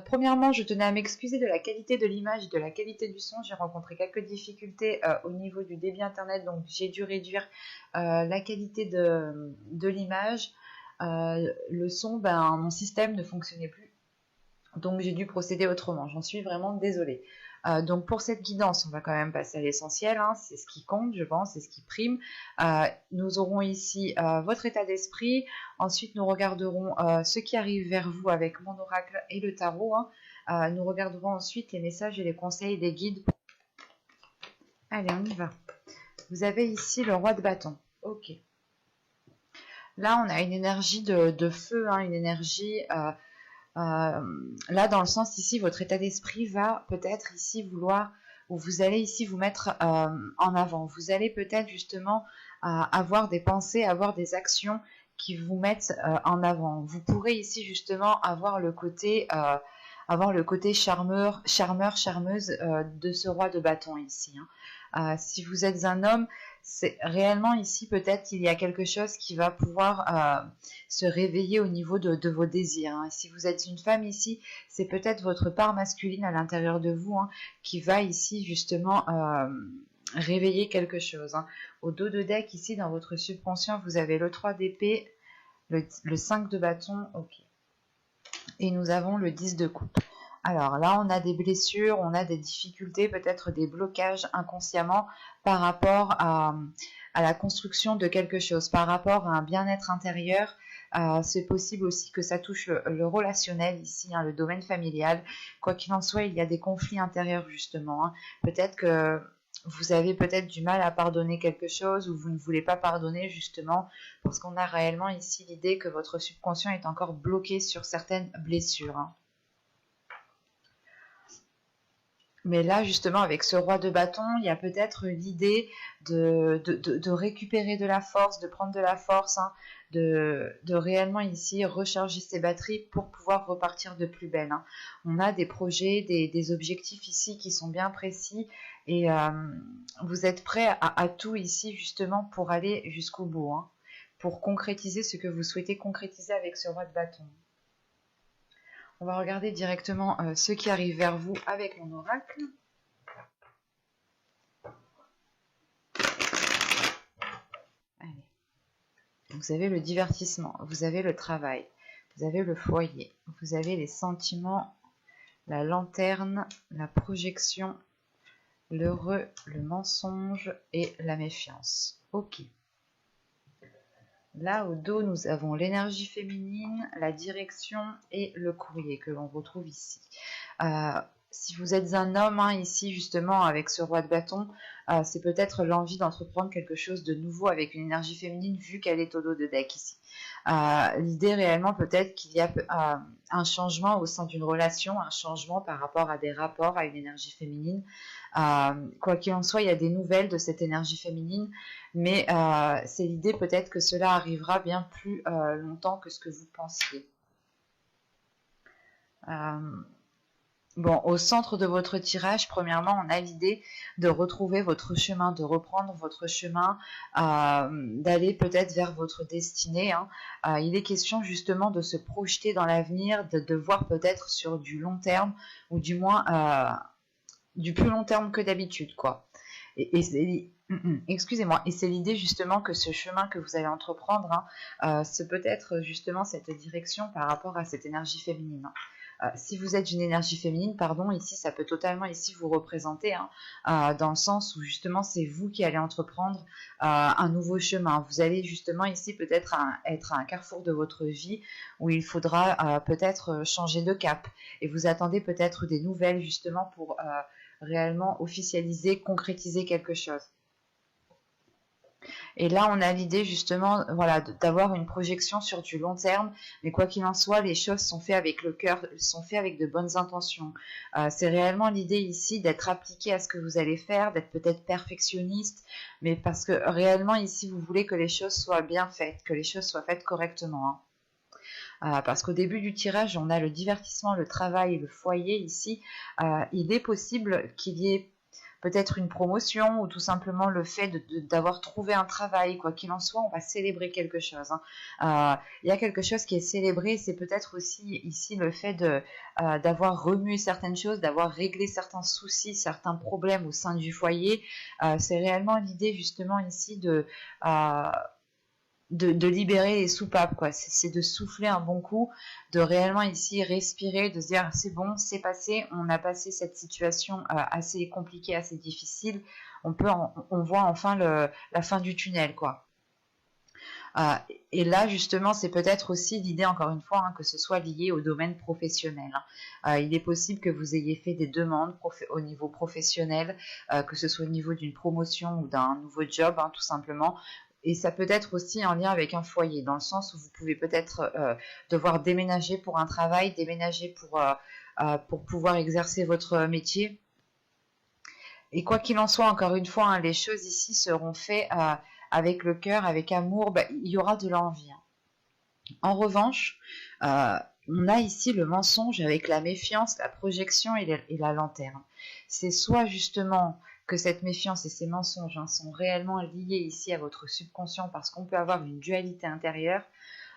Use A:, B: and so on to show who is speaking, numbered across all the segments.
A: Premièrement, je tenais à m'excuser de la qualité de l'image et de la qualité du son. J'ai rencontré quelques difficultés au niveau du débit internet, donc j'ai dû réduire la qualité de l'image. Le son, mon système ne fonctionnait plus, donc j'ai dû procéder autrement. J'en suis vraiment désolée. Donc pour cette guidance, on va quand même passer à l'essentiel, hein. C'est ce qui compte, je pense, c'est ce qui prime. Nous aurons ici votre état d'esprit. Ensuite, nous regarderons ce qui arrive vers vous avec mon oracle et le tarot, hein. Nous regarderons ensuite les messages et les conseils des guides. Allez, on y va. Vous avez ici le roi de bâton. Ok. Là, on a une énergie de feu, hein, une énergie... là, dans le sens ici, votre état d'esprit va peut-être ici vouloir, ou vous allez ici vous mettre en avant. Vous allez peut-être justement avoir des pensées, avoir des actions qui vous mettent en avant. Vous pourrez ici justement avoir le côté charmeur, charmeuse de ce roi de bâton ici, hein. Si vous êtes un homme, c'est réellement ici peut-être qu'il y a quelque chose qui va pouvoir se réveiller au niveau de vos désirs, hein. Si vous êtes une femme ici, c'est peut-être votre part masculine à l'intérieur de vous, hein, qui va ici justement réveiller quelque chose, hein. Au dos de deck ici dans votre subconscient, vous avez le 3 d'épée, le 5 de bâton, ok. Et nous avons le 10 de coupe. Alors là, on a des blessures, on a des difficultés, peut-être des blocages inconsciemment par rapport à la construction de quelque chose, par rapport à un bien-être intérieur. C'est possible aussi que ça touche le relationnel ici, hein, le domaine familial. Quoi qu'il en soit, il y a des conflits intérieurs justement, hein. Peut-être que vous avez peut-être du mal à pardonner quelque chose ou vous ne voulez pas pardonner justement parce qu'on a réellement ici l'idée que votre subconscient est encore bloqué sur certaines blessures, hein. Mais là, justement, avec ce roi de bâton, il y a peut-être l'idée de récupérer de la force, de prendre de la force, hein, de réellement ici recharger ses batteries pour pouvoir repartir de plus belle, hein. On a des projets, des objectifs ici qui sont bien précis et vous êtes prêt à tout ici justement pour aller jusqu'au bout, hein, pour concrétiser ce que vous souhaitez concrétiser avec ce roi de bâton. On va regarder directement ce qui arrive vers vous avec mon oracle. Allez. Vous avez le divertissement, vous avez le travail, vous avez le foyer, vous avez les sentiments, la lanterne, la projection, l'heureux, le mensonge et la méfiance. Ok. Là, au dos, nous avons l'énergie féminine, la direction et le courrier que l'on retrouve ici. Si vous êtes un homme, hein, ici, justement, avec ce roi de bâton, c'est peut-être l'envie d'entreprendre quelque chose de nouveau avec une énergie féminine, vu qu'elle est au dos de deck ici. L'idée, réellement, peut-être qu'il y a un changement au sein d'une relation, un changement par rapport à des rapports, à une énergie féminine. Quoi qu'il en soit, il y a des nouvelles de cette énergie féminine, mais c'est l'idée peut-être que cela arrivera bien plus longtemps que ce que vous pensiez. Bon, au centre de votre tirage, premièrement, on a l'idée de retrouver votre chemin, de reprendre votre chemin, d'aller peut-être vers votre destinée, hein. Il est question justement de se projeter dans l'avenir, de voir peut-être sur du long terme, ou du moins du plus long terme que d'habitude, quoi. Excusez-moi, et c'est l'idée justement que ce chemin que vous allez entreprendre, hein, c'est peut-être justement cette direction par rapport à cette énergie féminine, hein. Si vous êtes une énergie féminine, pardon, ici ça peut totalement ici vous représenter, hein, dans le sens où justement c'est vous qui allez entreprendre un nouveau chemin. Vous allez justement ici peut-être être à un carrefour de votre vie où il faudra peut-être changer de cap et vous attendez peut-être des nouvelles justement pour réellement officialiser, concrétiser quelque chose. Et là, on a l'idée justement, voilà, d'avoir une projection sur du long terme. Mais quoi qu'il en soit, les choses sont faites avec le cœur, sont faites avec de bonnes intentions. C'est réellement l'idée ici d'être appliqué à ce que vous allez faire, d'être peut-être perfectionniste, mais parce que réellement ici, vous voulez que les choses soient bien faites, que les choses soient faites correctement, hein. Parce qu'au début du tirage, on a le divertissement, le travail et le foyer ici. Il est possible qu'il y ait peut-être une promotion ou tout simplement le fait d'avoir trouvé un travail. Quoi qu'il en soit, on va célébrer quelque chose, hein. Il y a quelque chose qui est célébré, c'est peut-être aussi ici le fait d'avoir remué certaines choses, d'avoir réglé certains soucis, certains problèmes au sein du foyer. C'est réellement l'idée justement ici euh, de libérer les soupapes, quoi. C'est de souffler un bon coup, de réellement ici respirer, de se dire c'est bon, c'est passé, on a passé cette situation assez compliquée, assez difficile, on voit enfin la fin du tunnel, quoi. Euh, et là, justement, c'est peut-être aussi l'idée, encore une fois, hein, que ce soit lié au domaine professionnel, hein. Il est possible que vous ayez fait des demandes au niveau professionnel, que ce soit au niveau d'une promotion ou d'un nouveau job, hein, tout simplement. Et ça peut être aussi en lien avec un foyer, dans le sens où vous pouvez peut-être devoir déménager pour un travail, déménager pour pouvoir exercer votre métier. Et quoi qu'il en soit, encore une fois, hein, les choses ici seront faites avec le cœur, avec amour. Bah, il y aura de l'envie, hein. En revanche, euh, on a ici le mensonge avec la méfiance, la projection et la lanterne. C'est soit justement que cette méfiance et ces mensonges, hein, sont réellement liés ici à votre subconscient parce qu'on peut avoir une dualité intérieure,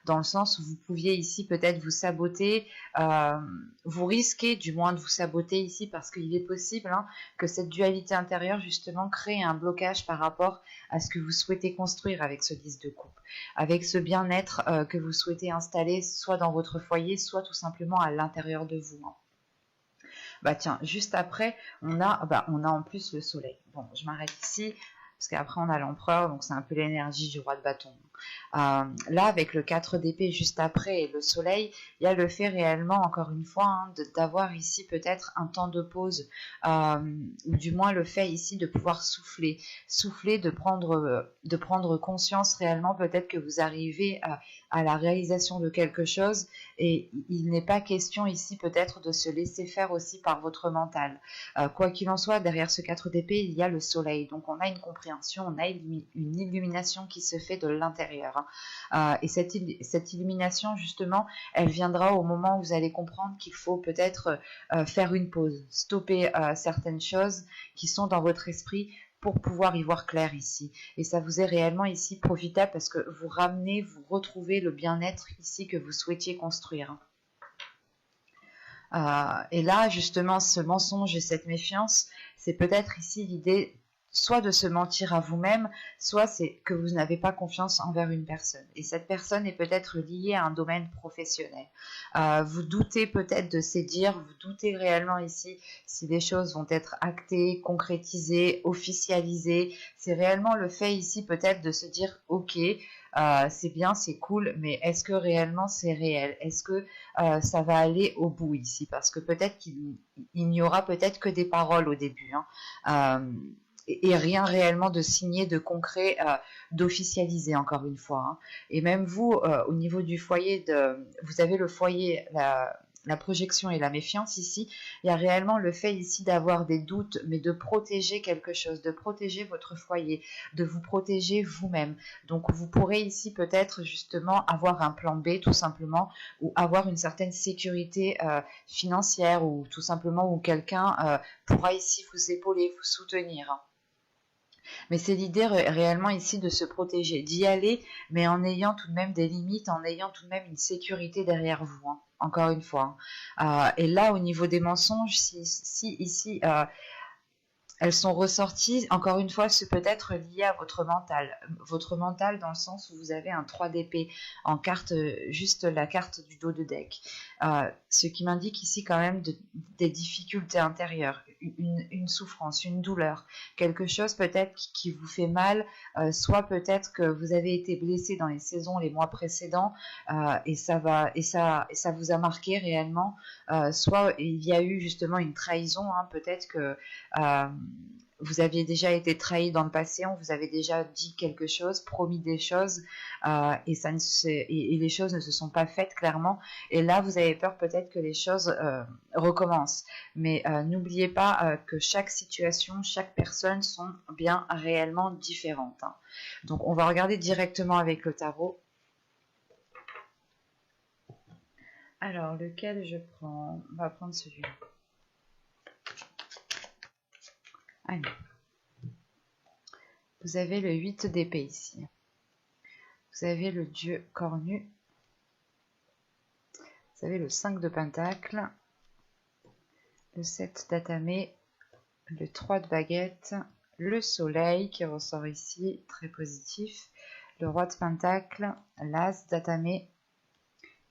A: dans le sens où vous pouviez ici peut-être vous saboter, euh, vous risquez du moins de vous saboter ici parce qu'il est possible, hein, que cette dualité intérieure justement crée un blocage par rapport à ce que vous souhaitez construire avec ce 10 de coupe, avec ce bien-être que vous souhaitez installer soit dans votre foyer, soit tout simplement à l'intérieur de vous, hein. Bah tiens, juste après, on a en plus le soleil. Bon, je m'arrête ici, parce qu'après on a l'empereur, donc c'est un peu l'énergie du roi de bâton. Là, avec le 4 d'épée juste après et le soleil, il y a le fait réellement, encore une fois, hein, d'avoir ici peut-être un temps de pause, ou du moins le fait ici de pouvoir souffler, de prendre conscience réellement, peut-être que vous arrivez à la réalisation de quelque chose, et il n'est pas question ici peut-être de se laisser faire aussi par votre mental. Quoi qu'il en soit, derrière ce 4 d'épée, il y a le soleil, donc on a une compréhension, on a une illumination qui se fait de l'intérieur, hein. Et cette illumination, justement, elle viendra au moment où vous allez comprendre qu'il faut peut-être faire une pause, stopper certaines choses qui sont dans votre esprit pour pouvoir y voir clair ici. Et ça vous est réellement ici profitable parce que vous retrouvez le bien-être ici que vous souhaitiez construire. Et là, justement, ce mensonge et cette méfiance, c'est peut-être ici l'idée soit de se mentir à vous-même, soit c'est que vous n'avez pas confiance envers une personne. Et cette personne est peut-être liée à un domaine professionnel. Vous doutez peut-être de ces dires, vous doutez réellement ici si les choses vont être actées, concrétisées, officialisées. C'est réellement le fait ici peut-être de se dire, ok, c'est bien, c'est cool, mais est-ce que réellement c'est réel? Est-ce que ça va aller au bout ici? Parce que peut-être qu'il n'y aura peut-être que des paroles au début, hein. Et rien réellement de signé, de concret, d'officialisé, encore une fois, hein. Et même vous, au niveau du foyer, vous avez le foyer, la projection et la méfiance ici. Il y a réellement le fait ici d'avoir des doutes, mais de protéger quelque chose, de protéger votre foyer, de vous protéger vous-même. Donc vous pourrez ici peut-être justement avoir un plan B tout simplement, ou avoir une certaine sécurité financière, ou tout simplement où quelqu'un pourra ici vous épauler, vous soutenir. Mais c'est l'idée réellement ici de se protéger, d'y aller, mais en ayant tout de même des limites, en ayant tout de même une sécurité derrière vous, hein, encore une fois, hein. Et là, au niveau des mensonges, si ici elles sont ressorties, encore une fois, c'est peut-être lié à votre mental. Votre mental dans le sens où vous avez un 3 d'épée en carte, juste la carte du dos de deck. Ce qui m'indique ici quand même des difficultés intérieures, une souffrance, une douleur, quelque chose peut-être qui vous fait mal, soit peut-être que vous avez été blessé dans les saisons, les mois précédents, et ça vous a marqué réellement, soit il y a eu justement une trahison, hein, peut-être que euh, vous aviez déjà été trahi dans le passé, on vous avait déjà dit quelque chose, promis des choses, et les choses ne se sont pas faites clairement. Et là, vous avez peur peut-être que les choses recommencent. Mais n'oubliez pas que chaque situation, chaque personne sont bien réellement différentes, hein. Donc, on va regarder directement avec le tarot. Alors, lequel je prends? On va prendre celui-là. Allez. Vous avez le 8 d'épée ici. Vous avez le dieu cornu. Vous avez le 5 de pentacle. Le 7 d'atamé. Le 3 de baguette. Le soleil qui ressort ici, très positif. Le roi de pentacle. L'as d'atamé.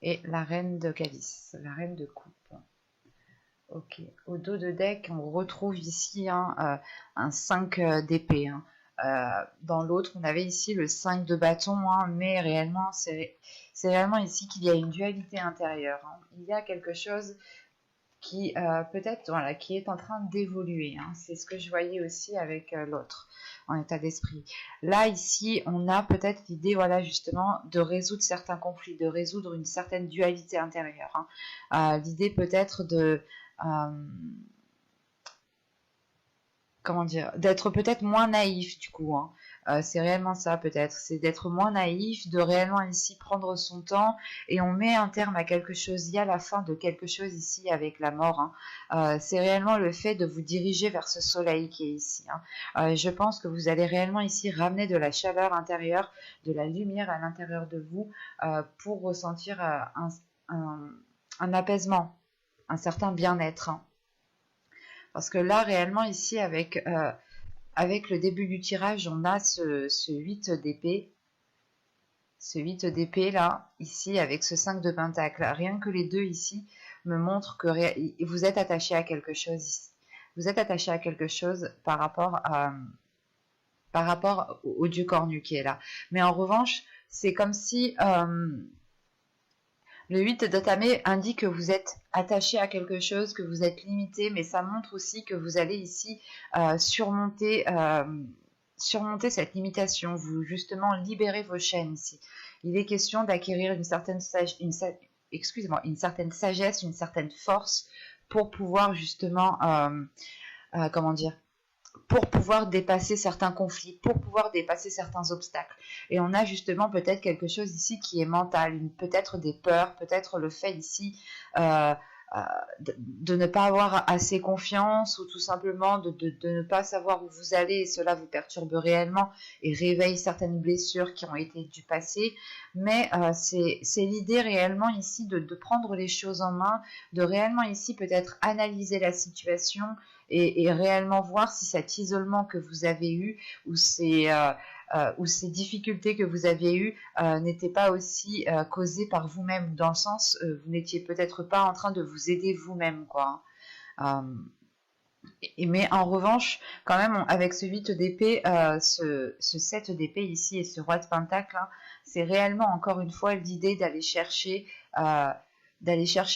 A: Et la reine de calice. La reine de coupe. Ok, au dos de deck, on retrouve ici un 5 d'épée. Dans l'autre, on avait ici le 5 de bâton, mais réellement, c'est réellement ici qu'il y a une dualité intérieure. Il y a quelque chose qui peut-être voilà, qui est en train d'évoluer. C'est ce que je voyais aussi avec l'autre en état d'esprit. Là, ici, on a peut-être l'idée, voilà, justement, de résoudre certains conflits, de résoudre une certaine dualité intérieure. L'idée peut-être de comment dire, d'être peut-être moins naïf du coup. C'est réellement ça peut-être, c'est d'être moins naïf, de réellement ici prendre son temps et on met un terme à quelque chose. Il y a la fin de quelque chose ici avec la mort. C'est réellement le fait de vous diriger vers ce soleil qui est ici. Je pense que vous allez réellement ici ramener de la chaleur intérieure, de la lumière à l'intérieur de vous pour ressentir un apaisement, un certain bien-être. Parce que là, réellement, ici, avec le début du tirage, on a ce 8 d'épée. Ce 8 d'épée, là, ici, avec ce 5 de pentacle. Rien que les deux, ici, me montrent que vous êtes attaché à quelque chose ici. Vous êtes attaché à quelque chose par rapport au dieu cornu qui est là. Mais en revanche, c'est comme si... le 8 d'atamé indique que vous êtes attaché à quelque chose, que vous êtes limité, mais ça montre aussi que vous allez ici surmonter cette limitation, vous justement libérer vos chaînes ici. Il est question d'acquérir une certaine sagesse, une certaine force pour pouvoir justement, comment dire, pour pouvoir dépasser certains conflits, pour pouvoir dépasser certains obstacles. Et on a justement peut-être quelque chose ici qui est mental, peut-être des peurs, peut-être le fait ici de ne pas avoir assez confiance ou tout simplement de ne pas savoir où vous allez et cela vous perturbe réellement et réveille certaines blessures qui ont été du passé. Mais c'est l'idée réellement ici de prendre les choses en main, de réellement ici peut-être analyser la situation et réellement voir si cet isolement que vous avez eu ou ces difficultés que vous aviez eues n'étaient pas aussi causées par vous-même, dans le sens vous n'étiez peut-être pas en train de vous aider vous-même, quoi. Mais en revanche, quand même, avec ce 8 d'épée, ce 7 d'épée ici et ce roi de pentacle, c'est réellement encore une fois l'idée d'aller chercher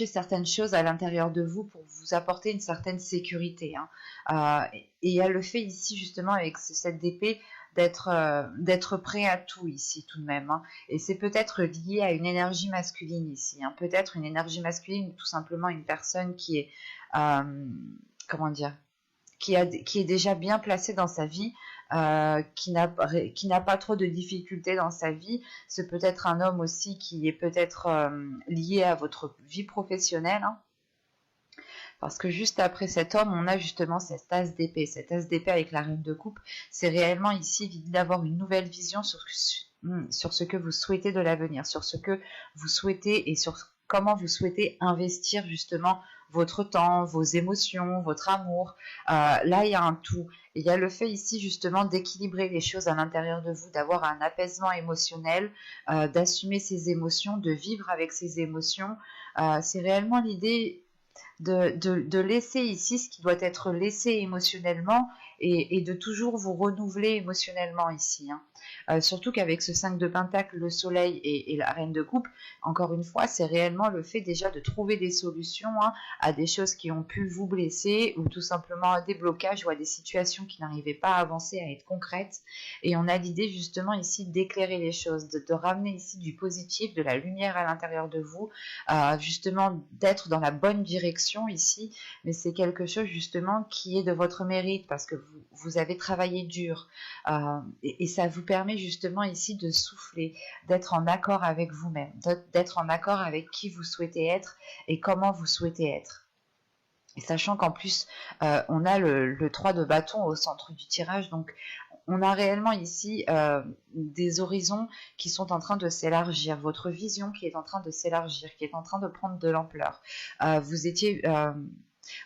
A: certaines choses à l'intérieur de vous pour vous apporter une certaine sécurité. Et il y a le fait ici justement avec ce 7 d'épée d'être prêt à tout ici tout de même. Et c'est peut-être lié à une énergie masculine ici. Peut-être une énergie masculine ou tout simplement une personne qui est... comment dire, qui est déjà bien placée dans sa vie, qui n'a pas trop de difficultés dans sa vie. C'est peut-être un homme aussi qui est peut-être lié à votre vie professionnelle. Parce que juste après cet homme, on a justement cette as d'épée. Cette as d'épée avec la reine de coupe, c'est réellement ici l'idée d'avoir une nouvelle vision sur ce que vous souhaitez de l'avenir, sur ce que vous souhaitez et sur comment vous souhaitez investir justement votre temps, vos émotions, votre amour. Là, il y a un tout. Il y a le fait ici justement d'équilibrer les choses à l'intérieur de vous, d'avoir un apaisement émotionnel, d'assumer ses émotions, de vivre avec ses émotions. C'est réellement l'idée de laisser ici ce qui doit être laissé émotionnellement et de toujours vous renouveler émotionnellement ici. Surtout qu'avec ce 5 de pentacle, le soleil et la reine de coupe, encore une fois, c'est réellement le fait déjà de trouver des solutions à des choses qui ont pu vous blesser ou tout simplement à des blocages ou à des situations qui n'arrivaient pas à avancer, à être concrètes. Et on a l'idée justement ici d'éclairer les choses, de ramener ici du positif, de la lumière à l'intérieur de vous, justement d'être dans la bonne direction ici, mais c'est quelque chose justement qui est de votre mérite parce que vous avez travaillé dur et ça vous permet justement ici de souffler, d'être en accord avec vous-même, d'être en accord avec qui vous souhaitez être et comment vous souhaitez être. Et sachant qu'en plus, on a le 3 de bâton au centre du tirage, donc on a réellement ici des horizons qui sont en train de s'élargir, votre vision qui est en train de s'élargir, qui est en train de prendre de l'ampleur.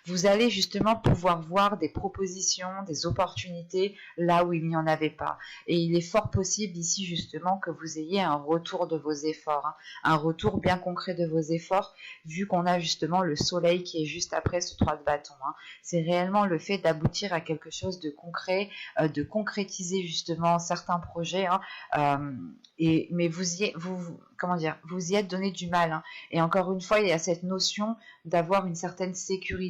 A: Vous allez justement pouvoir voir des propositions, des opportunités là où il n'y en avait pas. Et il est fort possible ici justement que vous ayez un retour de vos efforts, hein, un retour bien concret de vos efforts, vu qu'on a justement le soleil qui est juste après ce 3 de bâton. Hein. C'est réellement le fait d'aboutir à quelque chose de concret, de concrétiser justement certains projets. Hein, mais vous y êtes donné du mal. Hein. Et encore une fois, il y a cette notion d'avoir une certaine sécurité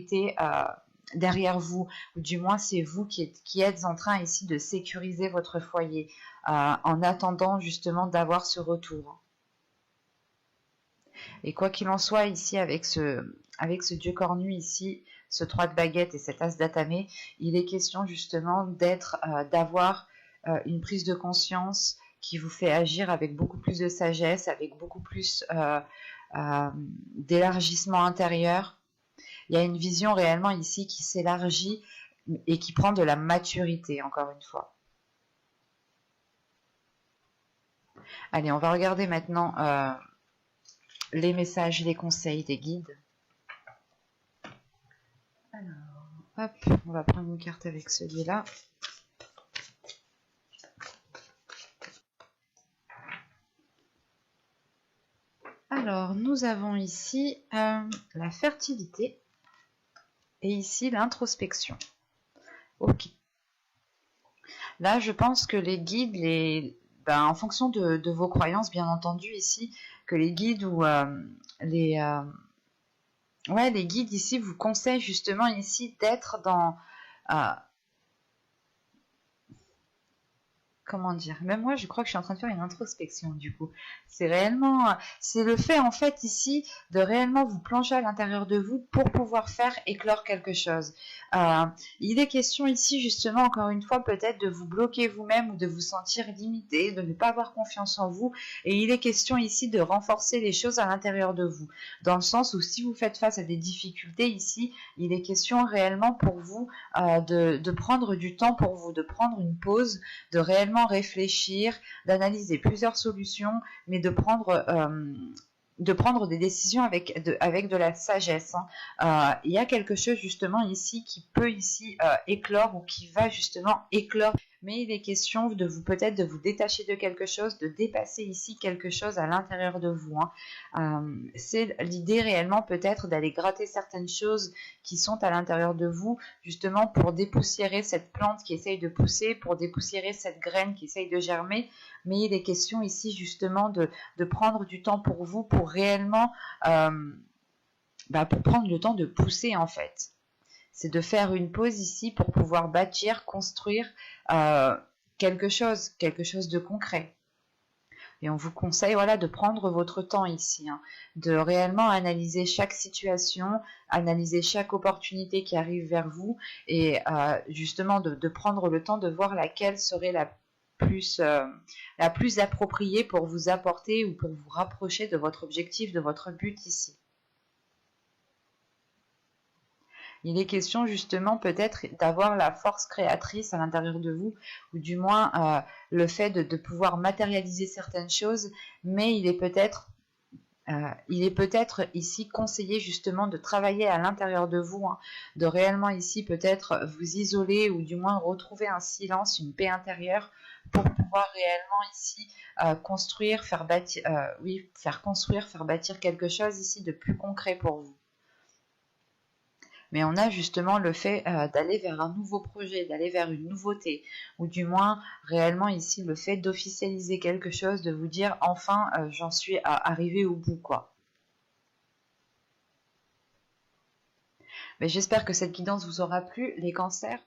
A: derrière vous, ou du moins c'est vous qui êtes en train ici de sécuriser votre foyer en attendant justement d'avoir ce retour. Et quoi qu'il en soit ici avec ce dieu cornu ici, ce 3 de baguette et cet as d'atamé, il est question justement d'avoir une prise de conscience qui vous fait agir avec beaucoup plus de sagesse, avec beaucoup plus d'élargissement intérieur. Il y a une vision réellement ici qui s'élargit et qui prend de la maturité, encore une fois. Allez, on va regarder maintenant les messages, les conseils des guides. Alors, hop, on va prendre une carte avec celui-là. Alors, nous avons ici la fertilité et ici l'introspection. Ok. Là, je pense que les guides, en fonction de vos croyances, bien entendu, ici, que les guides ou les guides ici vous conseillent justement ici d'être dans... comment dire, même moi je crois que je suis en train de faire une introspection du coup. C'est le fait en fait ici de réellement vous plonger à l'intérieur de vous pour pouvoir faire éclore quelque chose. Il est question ici justement encore une fois peut-être de vous bloquer vous-même ou de vous sentir limité, de ne pas avoir confiance en vous, et il est question ici de renforcer les choses à l'intérieur de vous, dans le sens où si vous faites face à des difficultés ici, il est question réellement pour vous de prendre du temps pour vous, de prendre une pause, de réellement réfléchir, d'analyser plusieurs solutions, mais de prendre des décisions avec de la sagesse. Hein. Il y a quelque chose justement ici qui peut ici éclore ou qui va justement éclore. Mais il est question de vous peut-être de vous détacher de quelque chose, de dépasser ici quelque chose à l'intérieur de vous. Hein. C'est l'idée réellement peut-être d'aller gratter certaines choses qui sont à l'intérieur de vous, justement pour dépoussiérer cette plante qui essaye de pousser, pour dépoussiérer cette graine qui essaye de germer. Mais il est question ici justement de prendre du temps pour vous, pour réellement pour prendre le temps de pousser en fait. C'est de faire une pause ici pour pouvoir bâtir, construire quelque chose de concret. Et on vous conseille de prendre votre temps ici, hein, de réellement analyser chaque situation, analyser chaque opportunité qui arrive vers vous et justement de prendre le temps de voir laquelle serait la plus appropriée pour vous apporter ou pour vous rapprocher de votre objectif, de votre but ici. Il est question justement peut-être d'avoir la force créatrice à l'intérieur de vous, ou du moins le fait de pouvoir matérialiser certaines choses, mais il est peut-être ici conseillé justement de travailler à l'intérieur de vous, hein, de réellement ici peut-être vous isoler ou du moins retrouver un silence, une paix intérieure pour pouvoir réellement ici construire, faire bâtir quelque chose ici de plus concret pour vous. Mais on a justement le fait d'aller vers un nouveau projet, d'aller vers une nouveauté, ou du moins réellement ici le fait d'officialiser quelque chose, de vous dire enfin j'en suis arrivé au bout quoi. Mais j'espère que cette guidance vous aura plu, les cancers.